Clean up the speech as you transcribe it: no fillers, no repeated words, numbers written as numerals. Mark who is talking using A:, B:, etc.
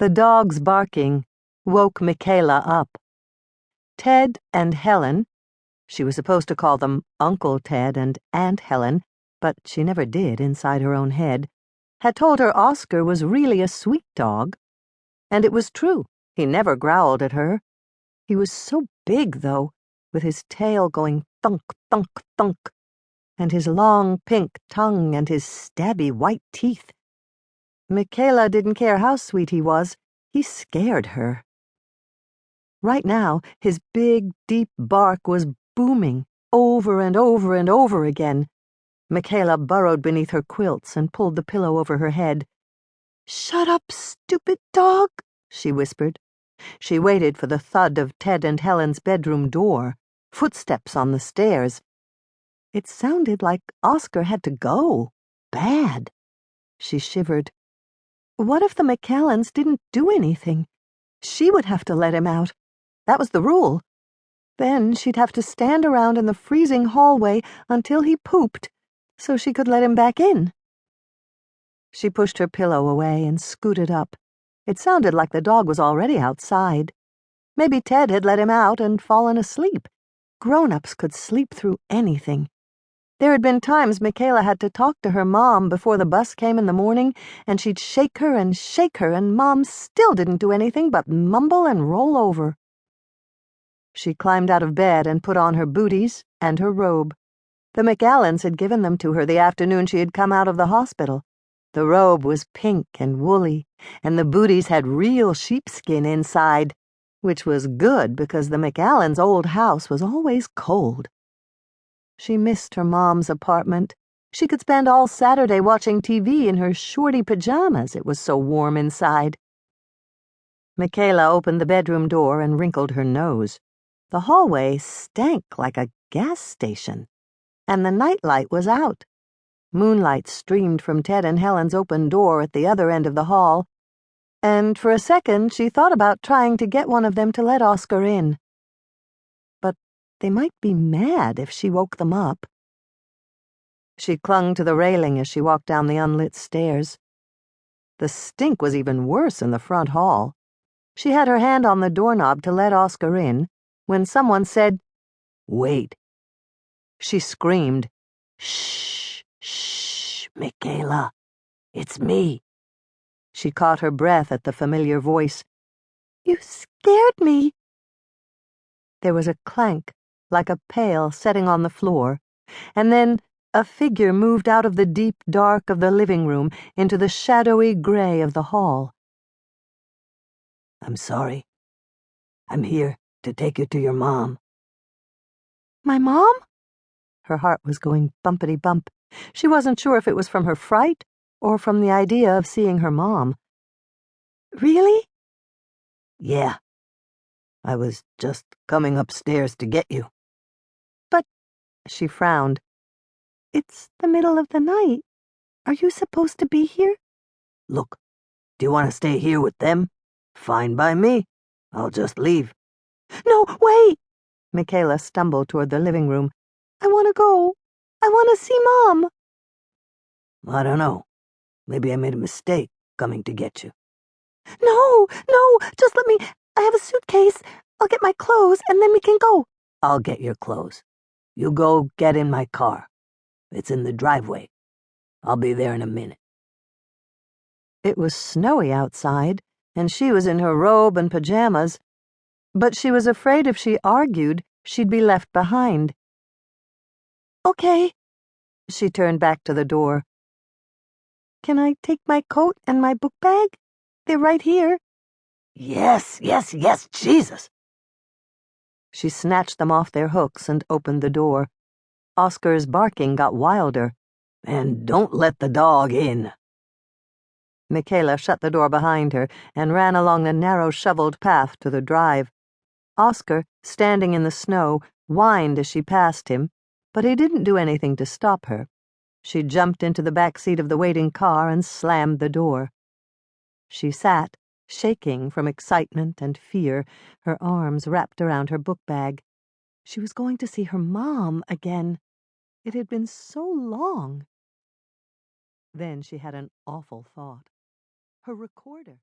A: The dog's barking woke Michaela up. Ted and Helen, she was supposed to call them Uncle Ted and Aunt Helen, but she never did inside her own head, had told her Oscar was really a sweet dog. And it was true, he never growled at her. He was so big, though, with his tail going thunk, thunk, thunk, and his long pink tongue and his stabby white teeth. Michaela didn't care how sweet he was. He scared her. Right now, his big, deep bark was booming, over and over and over again. Michaela burrowed beneath her quilts and pulled the pillow over her head. "Shut up, stupid dog," she whispered. She waited for the thud of Ted and Helen's bedroom door, footsteps on the stairs. It sounded like Oscar had to go. Bad. She shivered. What if the McCallans didn't do anything? She would have to let him out. That was the rule. Then she'd have to stand around in the freezing hallway until he pooped, so she could let him back in. She pushed her pillow away and scooted up. It sounded like the dog was already outside. Maybe Ted had let him out and fallen asleep. Grown-ups could sleep through anything. There had been times Michaela had to talk to her mom before the bus came in the morning, and she'd shake her, and Mom still didn't do anything but mumble and roll over. She climbed out of bed and put on her booties and her robe. The McAllans had given them to her the afternoon she had come out of the hospital. The robe was pink and woolly, and the booties had real sheepskin inside, which was good because the McAllans' old house was always cold. She missed her mom's apartment. She could spend all Saturday watching TV in her shorty pajamas, it was so warm inside. Michaela opened the bedroom door and wrinkled her nose. The hallway stank like a gas station, and the nightlight was out. Moonlight streamed from Ted and Helen's open door at the other end of the hall, and for a second she thought about trying to get one of them to let Oscar in. But they might be mad if she woke them up. She clung to the railing as she walked down the unlit stairs. The stink was even worse in the front hall. She had her hand on the doorknob to let Oscar in, when someone said, "Wait." She screamed, "Shh, shh, Michaela, it's me." She caught her breath at the familiar voice. "You scared me." There was a clank, like a pail setting on the floor, and then a figure moved out of the deep dark of the living room into the shadowy gray of the hall. "I'm sorry. I'm here to take you to your mom." "My mom?" Her heart was going bumpity-bump. She wasn't sure if it was from her fright or from the idea of seeing her mom. "Really?" "Yeah. I was just coming upstairs to get you." "But," she frowned, "it's the middle of the night. Are you supposed to be here?" "Look, do you want to stay here with them? Fine by me. I'll just leave." "No, wait!" Michaela stumbled toward the living room. "I want to go. I want to see Mom." "I don't know. Maybe I made a mistake coming to get you." "No, no, just let me. I have a suitcase. I'll get my clothes, and then we can go." "I'll get your clothes. You go get in my car. It's in the driveway. I'll be there in a minute." It was snowy outside, and she was in her robe and pajamas, but she was afraid if she argued, she'd be left behind. "Okay." She turned back to the door. "Can I take my coat and my book bag? They're right here." Yes, yes, yes, Jesus!" She snatched them off their hooks and opened the door. Oscar's barking got wilder. "And don't let the dog in." Michaela shut the door behind her and ran along the narrow shoveled path to the drive. Oscar, standing in the snow, whined as she passed him, but he didn't do anything to stop her. She jumped into the back seat of the waiting car and slammed the door. She sat, shaking from excitement and fear, her arms wrapped around her book bag. She was going to see her mom again. It had been so long. Then she had an awful thought. Her recorder.